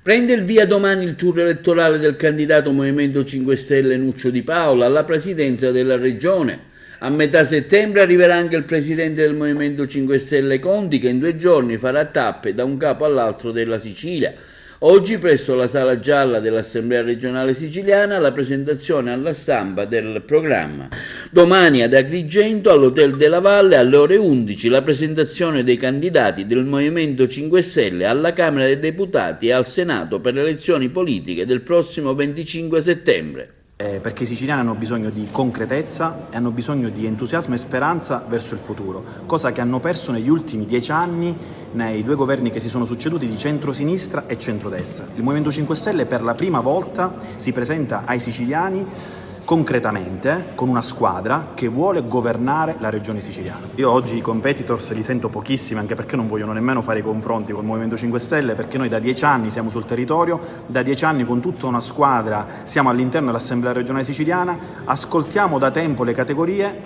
Prende il via domani il tour elettorale del candidato Movimento 5 Stelle Nuccio Di Paola alla presidenza della regione. A metà settembre arriverà anche il presidente del Movimento 5 Stelle Conti, che in 2 giorni farà tappe da un capo all'altro della Sicilia. Oggi presso la Sala Gialla dell'Assemblea regionale siciliana la presentazione alla stampa del programma. Domani ad Agrigento, all'Hotel della Valle, alle ore 11, la presentazione dei candidati del Movimento 5 Stelle alla Camera dei Deputati e al Senato per le elezioni politiche del prossimo 25 settembre. Perché i siciliani hanno bisogno di concretezza e hanno bisogno di entusiasmo e speranza verso il futuro, cosa che hanno perso negli ultimi 10 anni nei 2 governi che si sono succeduti di centrosinistra e centrodestra. Il Movimento 5 Stelle per la prima volta si presenta ai siciliani concretamente con una squadra che vuole governare la regione siciliana. Io oggi i competitors li sento pochissimi, anche perché non vogliono nemmeno fare i confronti con il Movimento 5 Stelle, perché noi da 10 anni siamo sul territorio, da 10 anni con tutta una squadra siamo all'interno dell'Assemblea regionale siciliana, ascoltiamo da tempo le categorie,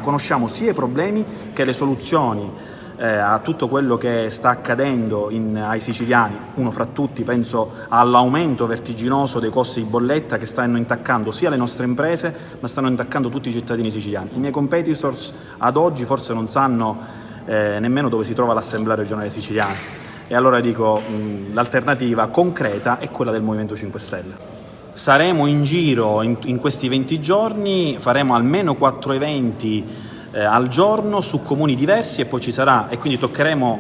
conosciamo sia i problemi che le soluzioni a tutto quello che sta accadendo ai siciliani. Uno fra tutti penso all'aumento vertiginoso dei costi di bolletta che stanno intaccando sia le nostre imprese ma stanno intaccando tutti i cittadini siciliani. I miei competitors ad oggi forse non sanno nemmeno dove si trova l'Assemblea regionale siciliana, e allora dico l'alternativa concreta è quella del Movimento 5 Stelle. Saremo in giro in questi 20 giorni, faremo almeno 4 eventi al giorno su comuni diversi, e poi ci sarà, e quindi toccheremo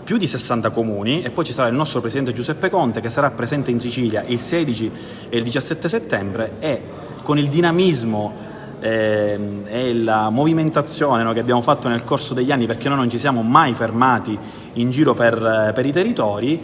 più di 60 comuni, e poi ci sarà il nostro presidente Giuseppe Conte che sarà presente in Sicilia il 16 e il 17 settembre, e con il dinamismo e la movimentazione che abbiamo fatto nel corso degli anni, perché noi non ci siamo mai fermati in giro per i territori,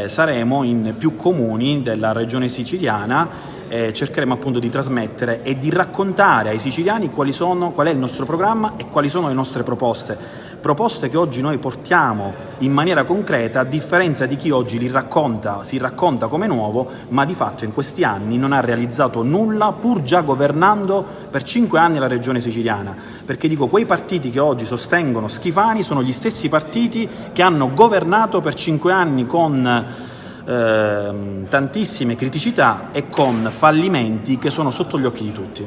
saremo in più comuni della regione siciliana. Cercheremo appunto di trasmettere e di raccontare ai siciliani qual è il nostro programma e quali sono le nostre proposte che oggi noi portiamo in maniera concreta, a differenza di chi oggi si racconta come nuovo, ma di fatto in questi anni non ha realizzato nulla, pur già governando per 5 anni la regione siciliana. Perché dico, quei partiti che oggi sostengono Schifani sono gli stessi partiti che hanno governato per 5 anni con tantissime criticità e con fallimenti che sono sotto gli occhi di tutti.